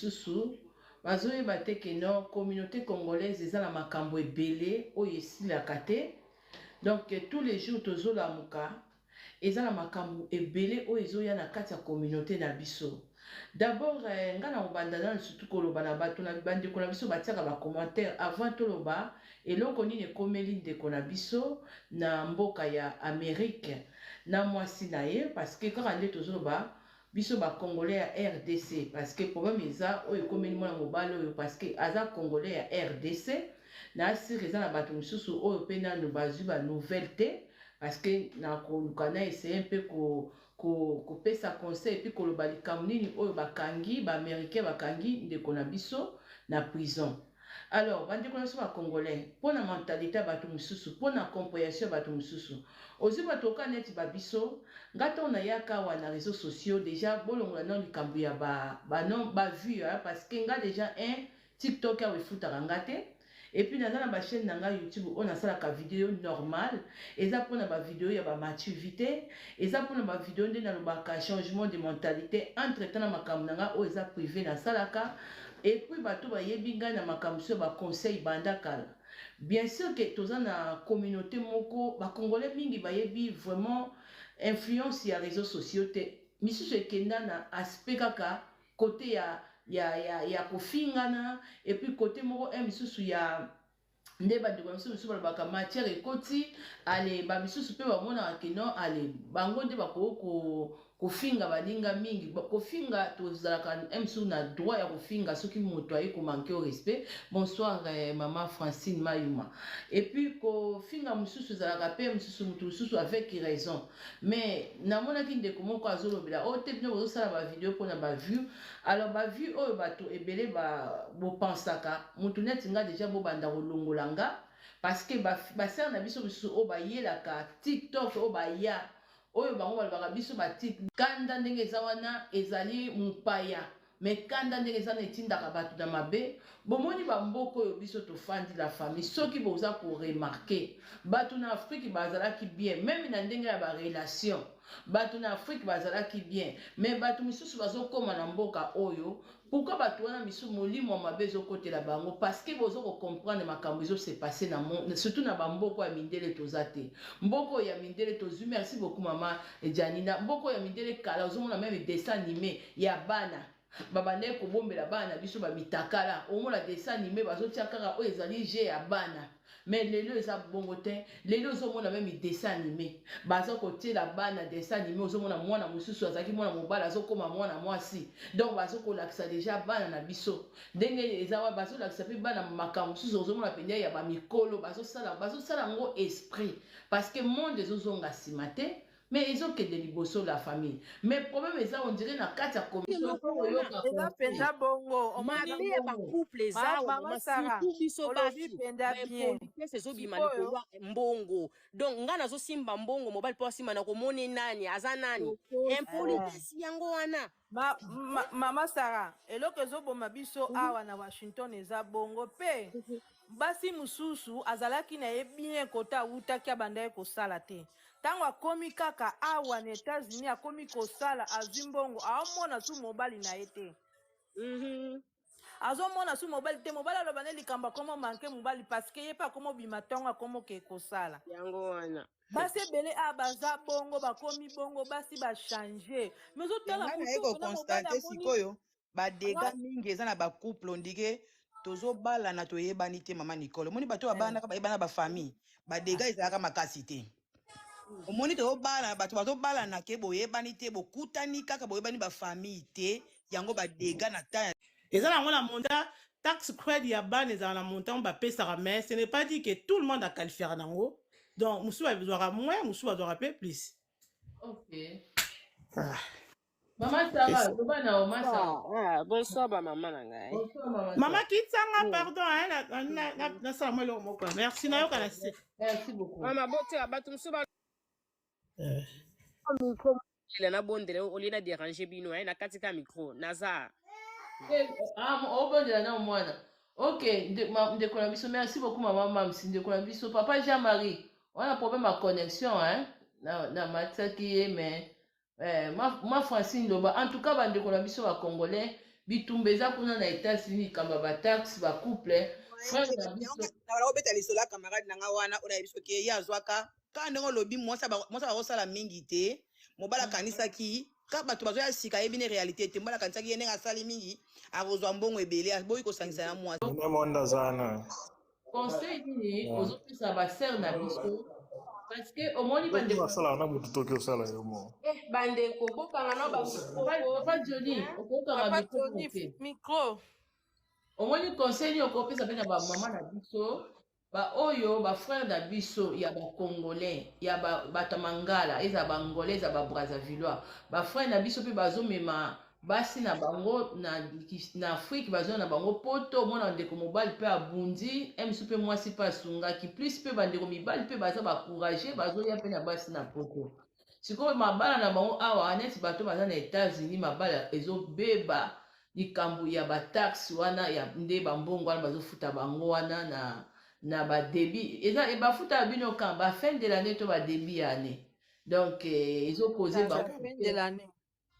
misusu bazoyeba te ke non communauté congolaise eza na makambo ebele oyo esilaka te. Donc tous les jours tozolamuka eza na makambo ebele oyo ezoya na kati ya communauté na biso. D'abord nga na kobanda nanu surtout koloba na bato na bandeko na biso batiaka bacommentaire avant toloba eloko nini ekomeli ndeko na biso na mboka ya Amérique na mwasi na ye, parce que kaka nde tozoloba biso bacongolais ya RDC, parce que problème eza oyo ekomeli mwana mobali oyo parce que aza congolais ya RDC na asiri eza na bato mosusu oyo mpe nano bazwi banouvelle te, parce que na koluka na essaye mpe kopesa conseil epi koloba likambo nini oyo bakangi baaméricain bakangi ndeko na biso na prison. Alors bandeko na biso bacongolais mpona mentalité ya bato mosusu mpona compréhension ya bato mosusu ozwi bato oka neti babiso nga ntango nayaka awa na réseaux sociaux déjà bolongola nano likambo ya bavue parce que nga déjà un TikTok awa efutaka nga te. Et puis, dans la chaîne YouTube, on a ça la vidéo normale. Et ça pour la vidéo, il y a ma maturité. Et ça pour la vidéo, il y a le changement de mentalité. Entre-temps, dans ma caméra, on est privé dans ça. Et puis, bato ba yebinga na makamso ba conseil bandakala. Bien sûr que tous na communauté moko ba congolais mingi ba yebi vraiment influence ya réseaux sociaux te. Misu se kenda na aspect kaka côté ya kofingana et puis côté moko misusu ya nde bandeko na biso balobaka matière ekoti ale bamisusu mpe bamonaka keno ale bango nde bakoki kofinga baninga mingi kofinga tozalaka misusu na droit ya kofinga soki moto aye komanke au respect. Bonsoir maman Francine Mayuma. Et puis kofinga mosusu ezalaka mpe mosusu moto mosusu avec raison, mais namonaki ndeko moko azolobela oyo te bino bozosala bavideo mpona bavue. Alors bavue oyo bato ebele bopensaka moto neti nga deja bobanda kolongola nga parce que basere na biso mosusu oyo bayelaka TikTok oyo baya oyo bango balobaka biso batik kanda ndenge eza wana ezali mopaya mais kanda ndenge eza na etindaka bato na mabe. Bomoni bamboka oyo biso tofandi la famille soki boza koremarke bato na Afrique bazalaki bien même na ndenge ya barelation bato na Afrique bazalaki bien, mais bato misusu bazokoma na mboka oyo. Pourquoi bato wana misu molimo mabe ezokotela bango? Parce que bozo comprendre makambo ezo se passer na monde, surtout na bamboko ya mindele tozate mboko ya mindele tozu. Merci beaucoup maman Janina. Mboko ya mindele kala ozomona même dessin animé ya bana babande kobombela bana biso bamitakala omona dessin animé bazotia kaka oyo ezali je ya bana, mais lelo eza bongo te. Lelo ozomona même dessin animé baza kotiela bana dessin animé ozomona mwana mosusu azalaki mwana mobala azokoma mwana mwasi, donc bazokolakisa deja bana na biso ndenge eza wa bazolakisa mpe bana makambo mosusu ozomona penia ya bamikolo bazosala yango esprit parce que monde ezozonga nsima te, mais ils ont que des liboso la famille. Mais le problème est ça, on dirait na kati ya commission eza penda bongo manele ya bacouple eza mama surtout biso basi politesse ezobima likolo mbongo. Donc nga nazosimba mbongo mobali mpo asimba na komone nani aza nani impolitesse yango wana. Mama Sarah eloko ezoboma biso awa na Washington eza bongo pe basi mususu azalaki na ye bien kota awutaki abanda ye kosala te. Tango akomi kaka awa na États-Unis akomi kosala azwi mbongo aomona su mobali na ye te. Azomona su mobali te, mobali aloba ne likambo akomo manke mobali parce que ye pa akomo bima ntongo akomo ke kosala yango wana. Basi ebele baza bongo bakomi bongo basi bachange mais ozotala konstate sikoyo badega mingi eza na bacouple ondike tozobalana toyebani te. Mama Nicole omoni bato babanaka bayebana bafamille badega ezalaka makasi te. Omoni tozobala bato bazobalana ke boyebani te bokutani kaka boyebani bafamille te yango badega na ta eza nango na monta taxe credit ya bana ezala na montant bapesaka, mais ce n'est pas dit que tout le monde aqualifiera nango. Donc mosusu bazwaka moins mosusu bazwaka pe plus. Ok. Maman Sarah, bonsoir ba maman na ngai. Bonsoir maman. Maman Kitsanga, pardon na sala moi lo moko. Merci na yo kana se. Merci beaucoup. Mama bote bato musu ba il na bondele au lieu de déranger bino na katika micro naza. Obondela na mwana. Ok, ndeko na biso, merci beaucoup maman Mamsi, ndeko na biso. Papa Jean-Marie, on a un problème à connexion hein na mataki mais ma Francine Loba. En tout cas bandeko na biso ba congolais bitumba eza kuna na États-Unis kamba ba taxe ba couple frère na biso na obeta lisola camarade nanga wana ona biso ke ya zwaka ka ndenge lobi mwasa bakosala mingi te mobala kanisaki ka bato bazoya sika yebine réalité te mobala kanisaki ye ndenge asali mingi akozwa mbongo ebele boyi kosangisa na mwasi conseil nini ozopesa basere na biso parce que omoni bandeko bandeko bokanga no papa Johnny okokanga micro omoni conseil nini okopesa mpe na bamama na biso baoyo bafrère na biso ya bacongolais ya bato mangala eza bangolais eza babrazzavilleois bafrère na biso mpe bazomema basi na bango na Afrique bazo na bango poto mwana ndeko mobali mpe abundi misu mpe mwasi mpe asungaki plus mpe bandeko mibali mpe baza bakourage bazoya mpe na basi na poto sikoyo mabala na bango awa neti bato baza na États-Unis mabala ezobeba likambo ya bataxe wana ya nde bambongo wana bazofuta bango wana na badebi eza bafuta bino kan ba fin de l'année to badebi ya année donc ezokoze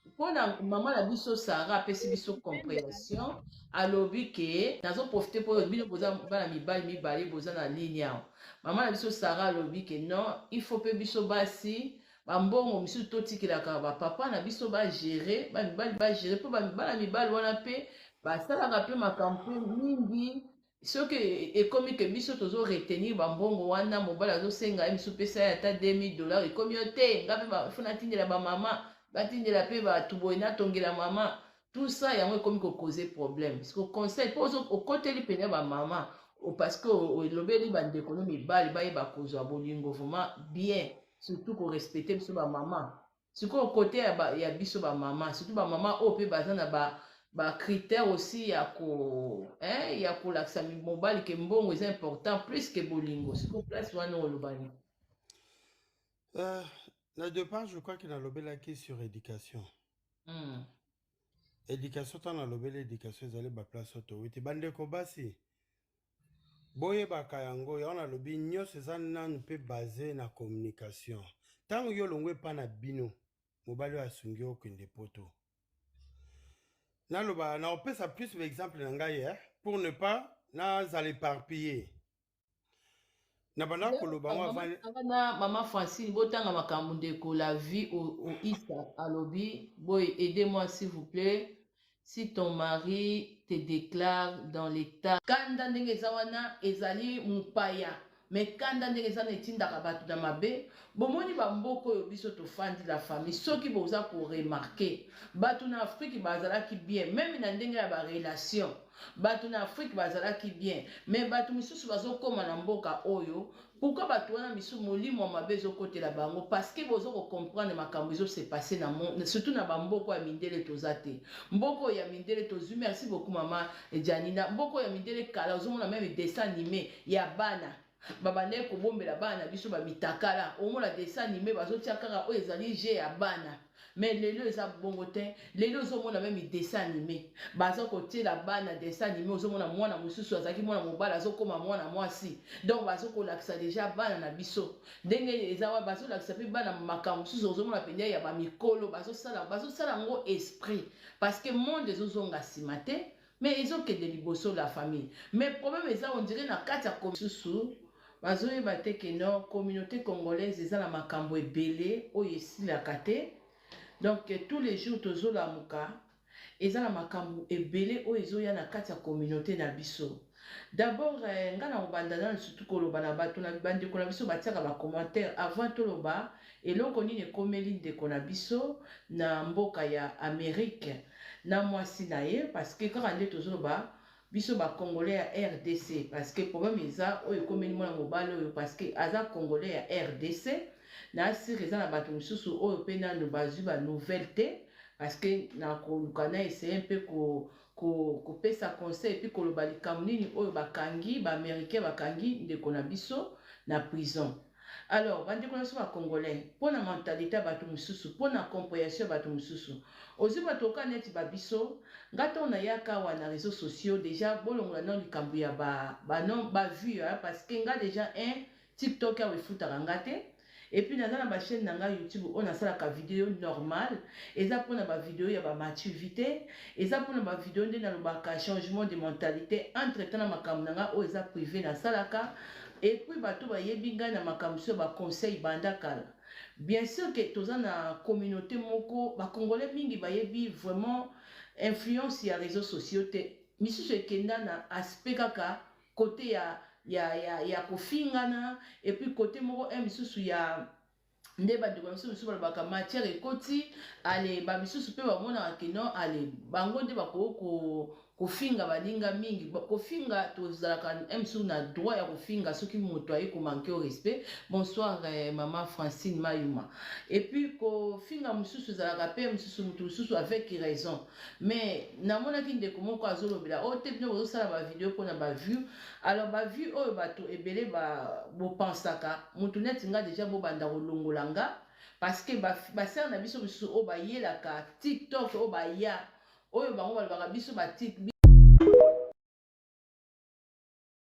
mpona mama na biso Sara apesi biso compréhension alobi ke nazoprofite mpo bino boza bana mibale boza na ligne awa mama na biso Sara alobi ke non il faut mpe biso basi bambongo misusu totikelaka bapapa na biso bagere bamibali bagere mpo bana mibali wana mpe basalaka mpe makambo mingi soki ekomi ke biso tozo retenir bambongo wana mobali azosenga ye misu pesa ye ata $2000 ekomi yo te nga mpe funa tindela bamama batindela mpe bato boye natongela mama tout ça yango ekomi kokoze problème parceque conseil mpo okoteli pene bamama parce que olobeli bandeko no mibali bayeba kozwa bolingo vraiment bien surtout korespecte biso bamama sikoyo kote ya biso bamama surtout bamama oyo mpe baza na bacritère aussi ya kolakisa mobali ke mbongo eza important plus ke bolingo sikoyo place wana olobani La de part, je crois qu'il a lobelaki sur éducation. Éducation, tant a lobelé éducation, ils allaient ba place auto. Oui, bande ko basi. Boye ba kayango, ya on a lobi nyo ces nan peut baser na communication. Tant yo longwe pa na bino, mobali asungi okende poto. Na loba na opé ça plus exemple nanga hier pour ne pas na éparpiller. Maman Francine, botanga makambo ndeko la vie au Isa alobi, boy aidez-moi s'il vous plaît. Si ton mari te déclare dans l'état kanda ndenge zawana ezali mupaya mais kanda ndenge za netindaka bato na mabe bomoni bamboko oyo biso tofandi la famille soki boza ko remarquer bato na Afrique bazalaki bien même na ndenge ya ba relation bato na Afrique bazalaki bien mais bato misusu bazokoma na mboka oyo pourquoi bato wana misu molimo mabe ezokotela bango parce que bozo ko comprendre makambo ezo se passer na monde surtout na bamboko ya mindele tozate mboko ya mindele tozu merci beaucoup maman Janina mboko ya mindele kala ozomona même dessin animé ya bana babane kobombela bana biso bamitakala omona dessin animé bazotia kaka oyo ezali jeu ya bana mais lelo eza bongo te lelo ozomona même dessin animé baza kotiela bana dessin animé ozomona mwana mosusu azalaki mwana mobali azokoma mwana mwasi donc bazokolakisa deja bana na biso ndenge eza wa bazolakisa mpe bana makambo mosusu ozomona penia ya bamikolo bazosala yango esprit parce que monde ezozonga nsima te mais ezokende liboso la famille mais problème eza on dirait na kati ya komisusu bazoyeba te ke non communauté congolaise eza na makambo ebele oyo esilaka te donc tous les jours tozolamuka eza na makambo ebele oyo ezoya na kati ya communauté na biso d'abord nga na kobanda nanu surtout koloba na bato na bandeko na biso batiaka bacommentaire avant toloba eloko nini ekomeli ndeko na biso na mboka ya Amérique na mwasi na ye parce que kaka nde tozoloba biso bacongolais ya RDC parce que problème eza oyo ekomeli mwana mobali oyo parce que aza congolais ya RDC na asire eza na bato mosusu oyo mpe nano bazwi banouvelle te parce que na koluka na eseye mpe kopesa conseil epi koloba likambo nini oyo bakangi baaméricain bakangi ndeko na biso na prison. Alors bandeko na biso bacongolais mpo na mentalité ya bato mosusu mpo na compréhension ya bato mosusu ozwi bato oka neti babiso nga ntango nayaka awa na réseaux sociaux déjà bolongola nano likambo ya bavue parce que nga déjà TikTok awa efutaka nga te et puis naza na ba chaîne nanga YouTube on a sala ka vidéo normale eza pona ba vidéo ya ba maturité eza pona ba vidéo nde na lobaka changement de mentalité entre temps na makambo nanga o eza privé na salaka et puis bato ba yebi nga na makambo so ba conseil banda kala bien sûr que toza na communauté moko ba congolais mingi ba yebi vraiment influence ya réseaux sociaux te misusu ekenda na aspect kaka côté ya kofingana et puis côté moko misusu ya nde bandeko ya misusu balobaka matière ekoti ale bamisusu mpe bamonaka keno ale bango nde bakoki kofinga baninga mingi kofinga tozalaka misusu na droit ya kofinga soki moto aye komanke au respect. Bonsoir maman Francine Mayuma. Et puis kofinga mosusu ezalaka mpe mosusu moto mosusu avec raison mais namonaki ndeko moko azolobela o te bino bozosala bavideo mpona bavue alors bavue oyo bato ebele bopansaka motu neti nga deja bobanda kolongola nga parce que basere na biso mosusu oyo bayelaka tiktok oyo baya oyo bango balobaka biso